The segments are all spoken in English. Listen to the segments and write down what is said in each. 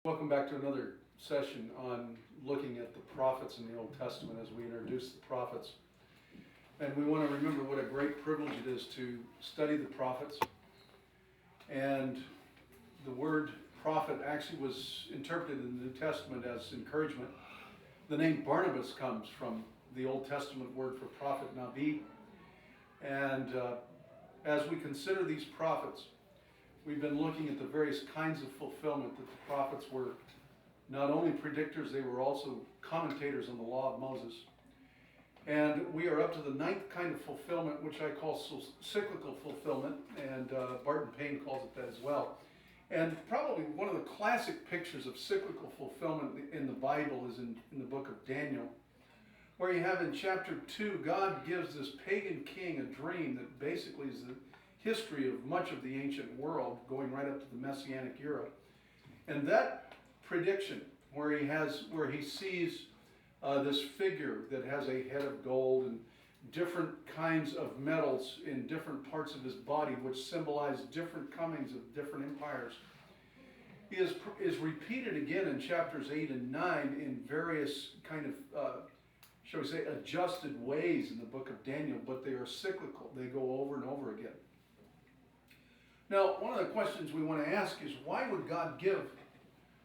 Welcome back to another session on looking at the prophets in the Old Testament as we introduce the prophets. And we want to remember what a great privilege it is to study the prophets. And the word prophet actually was interpreted in the New Testament as encouragement. The name Barnabas comes from the Old Testament word for prophet, nabi. And as we consider these prophets, we've been looking at the various kinds of fulfillment that the prophets were not only predictors, they were also commentators on the law of Moses. And we are up to the ninth kind of fulfillment, which I call cyclical fulfillment, and Barton Payne calls it that as well. And probably one of the classic pictures of cyclical fulfillment in the Bible is in the book of Daniel, where you have in chapter 2, God gives this pagan king a dream that basically is the history of much of the ancient world, going right up to the Messianic era. And that prediction, where he sees this figure that has a head of gold and different kinds of metals in different parts of his body, which symbolize different comings of different empires, is repeated again in chapters 8 and 9 in various kind of shall we say, adjusted ways in the book of Daniel, but they are cyclical. They go over and over again. Now, one of the questions we want to ask is, why would God give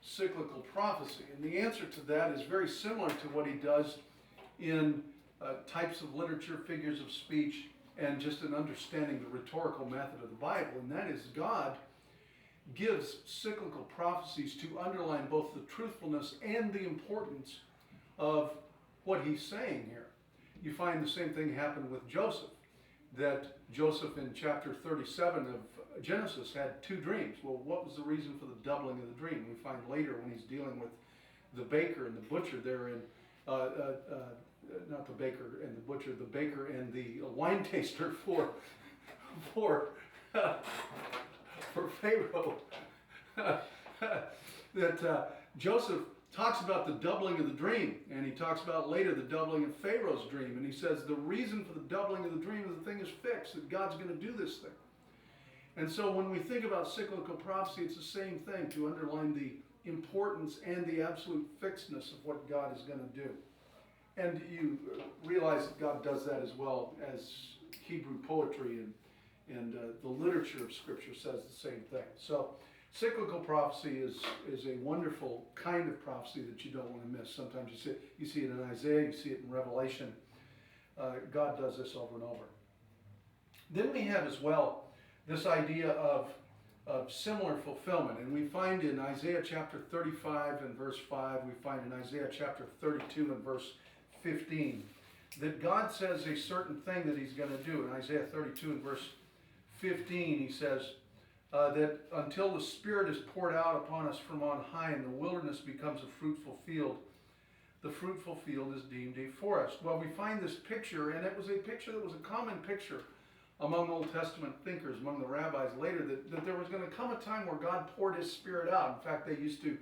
cyclical prophecy? And the answer to that is very similar to what he does in types of literature, figures of speech, and just in understanding the rhetorical method of the Bible. And that is, God gives cyclical prophecies to underline both the truthfulness and the importance of what he's saying here. You find the same thing happened with Joseph, that Joseph in chapter 37 of Genesis had two dreams. Well, what was the reason for the doubling of the dream? We find later when he's dealing with the baker and the butcher there in, not the baker and the butcher, the baker and the wine taster for Pharaoh, that Joseph talks about the doubling of the dream, and he talks about later the doubling of Pharaoh's dream, and he says the reason for the doubling of the dream is the thing is fixed, that God's going to do this thing. And so when we think about cyclical prophecy, it's the same thing, to underline the importance and the absolute fixedness of what God is going to do. And you realize that God does that as well as Hebrew poetry and the literature of Scripture says the same thing. So cyclical prophecy is a wonderful kind of prophecy that you don't want to miss. Sometimes you see it in Isaiah, you see it in Revelation. God does this over and over. Then we have as well this idea of similar fulfillment. And we find in Isaiah chapter 35 and verse 5, we find in Isaiah chapter 32 and verse 15, that God says a certain thing that he's going to do. In Isaiah 32 and verse 15, he says, that until the Spirit is poured out upon us from on high and the wilderness becomes a fruitful field, the fruitful field is deemed a forest. Well, we find this picture, and it was a picture that was a common picture among Old Testament thinkers, among the rabbis later, that there was going to come a time where God poured his Spirit out. In fact, they used to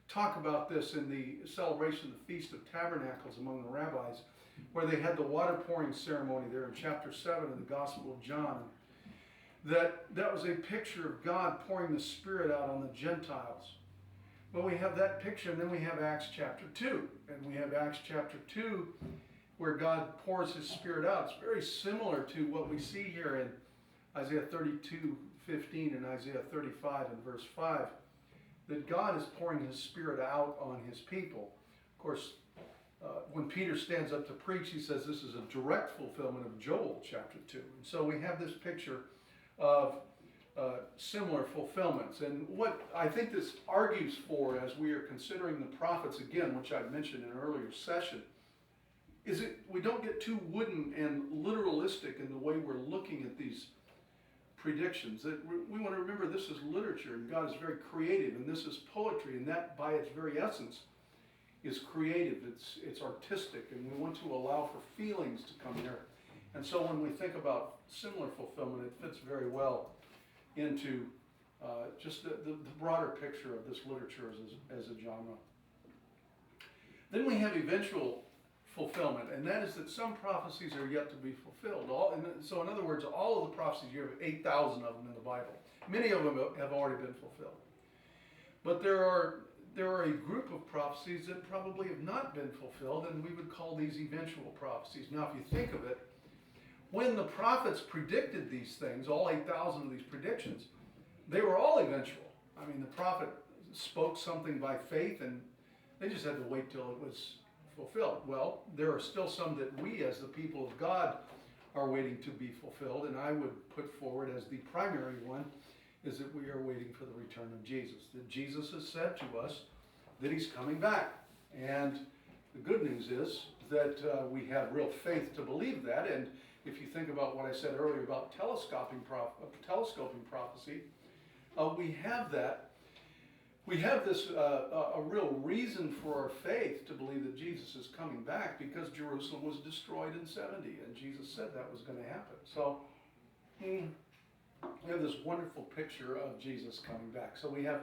talk about this in the celebration of the Feast of Tabernacles among the rabbis, where they had the water pouring ceremony there in chapter 7 of the Gospel of John. That was a picture of God pouring the Spirit out on the Gentiles. Well, we have that picture, and then we have Acts chapter 2. And we have Acts chapter 2 where God pours his Spirit out. It's very similar to what we see here in Isaiah 32:15 and Isaiah 35 and verse 5, that God is pouring his Spirit out on his people. Of course, when Peter stands up to preach, he says this is a direct fulfillment of Joel chapter 2. And so we have this picture of similar fulfillments. And what I think this argues for, as we are considering the prophets again, which I mentioned in an earlier session, is that we don't get too wooden and literalistic in the way we're looking at these predictions. That we want to remember this is literature, and God is very creative, and this is poetry, and that by its very essence is creative, it's artistic, and we want to allow for feelings to come there. And so when we think about similar fulfillment, it fits very well into just the broader picture of this literature as a genre. Then we have eventual fulfillment, and that is that some prophecies are yet to be fulfilled. So in other words, all of the prophecies, you have 8,000 of them in the Bible. Many of them have already been fulfilled. But there are there are a group of prophecies that probably have not been fulfilled, and we would call these eventual prophecies. Now, if you think of it, when the prophets predicted these things, all 8,000 of these predictions, they were all eventual. I mean, the prophet spoke something by faith, and they just had to wait till it was fulfilled. Well, there are still some that we, as the people of God, are waiting to be fulfilled, and I would put forward as the primary one is that we are waiting for the return of Jesus. That Jesus has said to us that he's coming back. And the good news is that we have real faith to believe that. And if you think about what I said earlier about telescoping prophecy, we have that. We have this a real reason for our faith to believe that Jesus is coming back, because Jerusalem was destroyed in 70, and Jesus said that was going to happen. So we have this wonderful picture of Jesus coming back. So we have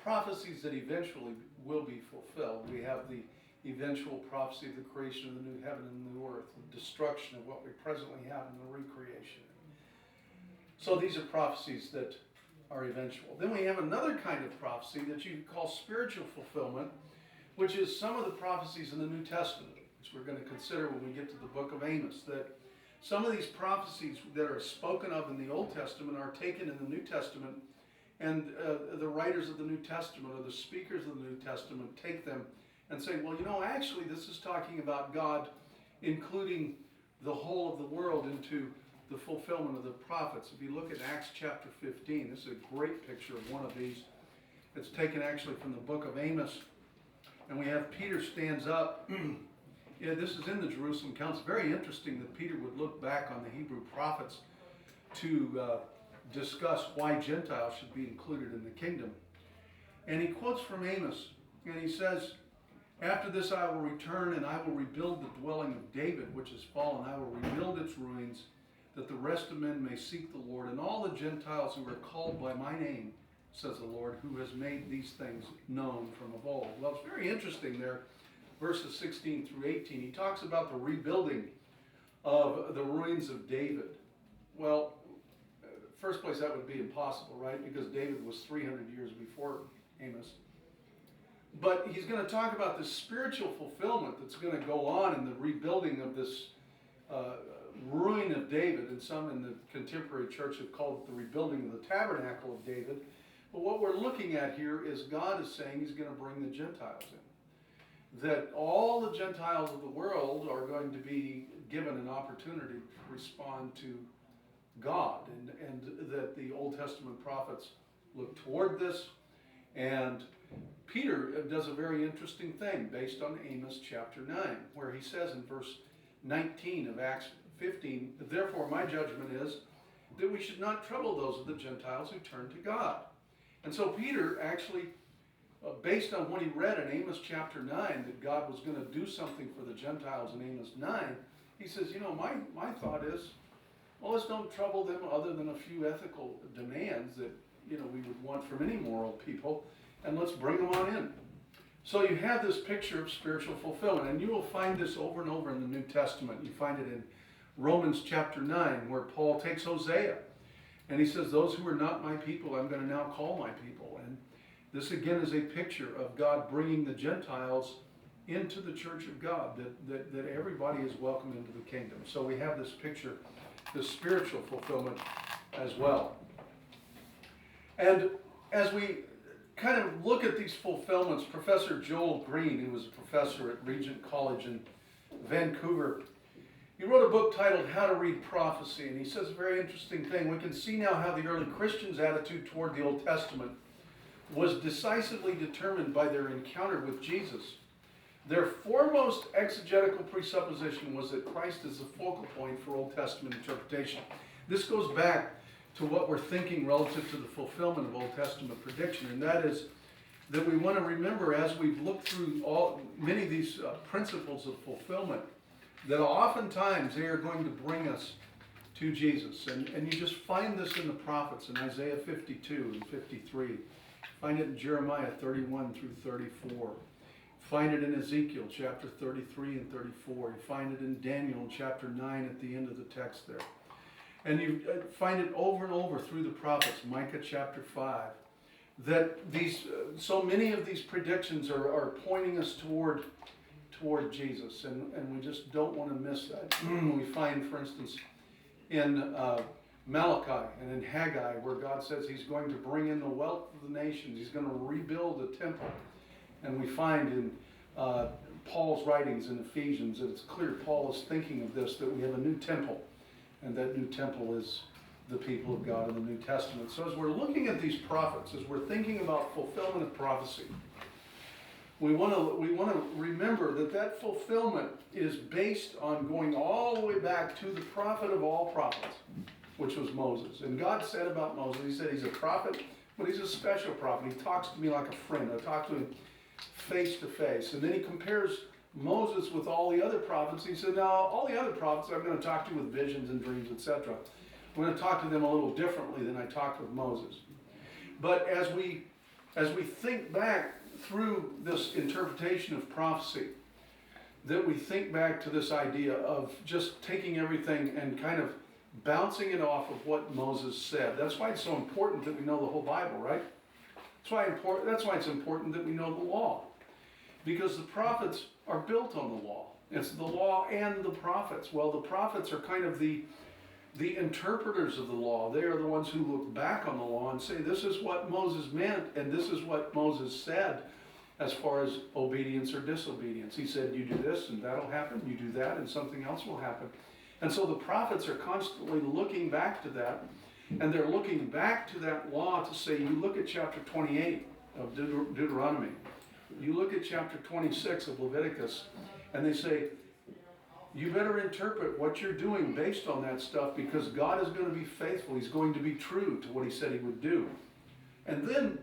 prophecies that eventually will be fulfilled. We have the eventual prophecy of the creation of the new heaven and the new earth, the destruction of what we presently have, and the recreation. So these are prophecies that are eventual. Then we have another kind of prophecy that you call spiritual fulfillment, which is some of the prophecies in the New Testament, which we're going to consider when we get to the book of Amos, that some of these prophecies that are spoken of in the Old Testament are taken in the New Testament, and the writers of the New Testament or the speakers of the New Testament take them and say, well, you know, actually this is talking about God including the whole of the world into the fulfillment of the prophets. If you look at Acts chapter 15, this is a great picture of one of these. It's taken actually from the book of Amos, and we have Peter stands up. Yeah, this is in the Jerusalem Council. Very interesting that Peter would look back on the Hebrew prophets to discuss why Gentiles should be included in the kingdom. And he quotes from Amos, and he says, after this I will return, and I will rebuild the dwelling of David, which is fallen. I will rebuild its ruins, that the rest of men may seek the Lord, and all the Gentiles who are called by my name, says the Lord, who has made these things known from of old. Well, it's very interesting there. Verses 16 through 18, he talks about the rebuilding of the ruins of David. Well, first place, that would be impossible, right? Because David was 300 years before Amos. But he's going to talk about this spiritual fulfillment that's going to go on in the rebuilding of this ruin of David. And some in the contemporary church have called it the rebuilding of the tabernacle of David. But what we're looking at here is God is saying he's going to bring the Gentiles in. That all the Gentiles of the world are going to be given an opportunity to respond to God, and that the Old Testament prophets look toward this. And Peter does a very interesting thing based on Amos chapter 9, where he says in verse 19 of Acts 15, therefore my judgment is that we should not trouble those of the Gentiles who turn to God. And so Peter actually, based on what he read in Amos chapter 9, that God was going to do something for the Gentiles in Amos 9, he says, you know, my thought is, well, let's don't trouble them other than a few ethical demands that, you know, we would want from any moral people, and let's bring them on in. So you have this picture of spiritual fulfillment, and you will find this over and over in the New Testament. You find it in Romans chapter 9, where Paul takes Hosea, and he says, those who are not my people, I'm going to now call my people. And this again is a picture of God bringing the Gentiles into the church of God, that everybody is welcomed into the kingdom. So we have this picture, this spiritual fulfillment as well. And as we kind of look at these fulfillments, Professor Joel Green, who was a professor at Regent College in Vancouver, he wrote a book titled How to Read Prophecy, and he says a very interesting thing. We can see now how the early Christians' attitude toward the Old Testament was decisively determined by their encounter with Jesus. Their foremost exegetical presupposition was that Christ is the focal point for Old Testament interpretation. This goes back to what we're thinking relative to the fulfillment of Old Testament prediction, and that is that we want to remember, as we've looked through many of these principles of fulfillment, that oftentimes they are going to bring us to Jesus. And you just find this in the prophets in Isaiah 52 and 53. Find it in Jeremiah 31 through 34. Find it in Ezekiel chapter 33 and 34. You find it in Daniel chapter 9 at the end of the text there. And you find it over and over through the prophets, Micah chapter 5. that these so many of these predictions are pointing us toward Jesus, and we just don't want to miss that. We find, for instance, in Malachi and in Haggai, where God says he's going to bring in the wealth of the nations, he's going to rebuild the temple. And we find in Paul's writings in Ephesians that it's clear Paul is thinking of this, that we have a new temple, and that new temple is the people of God in the New Testament. So as we're looking at these prophets, as we're thinking about fulfillment of prophecy, we want to remember that fulfillment is based on going all the way back to the prophet of all prophets, which was Moses. And God said about Moses, he said he's a prophet, but he's a special prophet. He talks to me like a friend. I talk to him face to face. And then he compares Moses with all the other prophets. He said, now, all the other prophets I'm going to talk to with visions and dreams, etc. I'm going to talk to them a little differently than I talked with Moses. But as we think back through this interpretation of prophecy, that we think back to this idea of just taking everything and kind of bouncing it off of what Moses said. That's why it's so important that we know the whole Bible, right? That's why it's important that we know the law. Because the prophets are built on the law. It's the law and the prophets. Well, the prophets are kind of the interpreters of the law. They are the ones who look back on the law and say, this is what Moses meant, and this is what Moses said as far as obedience or disobedience. He said, you do this and that'll happen. You do that and something else will happen. And so the prophets are constantly looking back to that, and they're looking back to that law to say, you look at chapter 28 of Deuteronomy, you look at chapter 26 of Leviticus, and they say, you better interpret what you're doing based on that stuff, because God is going to be faithful. He's going to be true to what he said he would do. And then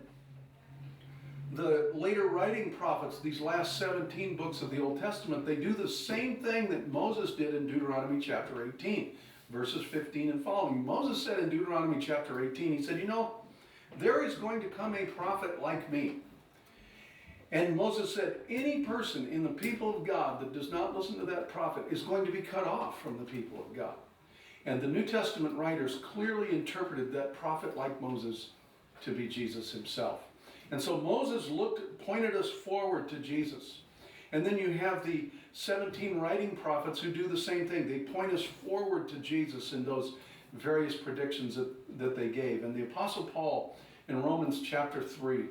the later writing prophets, these last 17 books of the Old Testament, they do the same thing that Moses did in Deuteronomy chapter 18, verses 15 and following. Moses said in Deuteronomy chapter 18, he said, you know, there is going to come a prophet like me. And Moses said, any person in the people of God that does not listen to that prophet is going to be cut off from the people of God. And the New Testament writers clearly interpreted that prophet like Moses to be Jesus himself. And so Moses pointed us forward to Jesus. And then you have the 17 writing prophets who do the same thing. They point us forward to Jesus in those various predictions that they gave. And the Apostle Paul in Romans chapter 3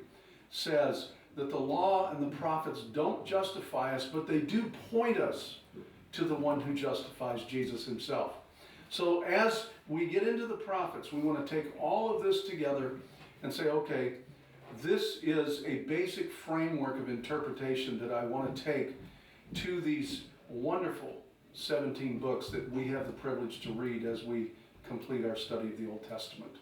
says that the law and the prophets don't justify us, but they do point us to the one who justifies, Jesus himself. So as we get into the prophets, we want to take all of this together and say, okay, this is a basic framework of interpretation that I want to take to these wonderful 17 books that we have the privilege to read as we complete our study of the Old Testament.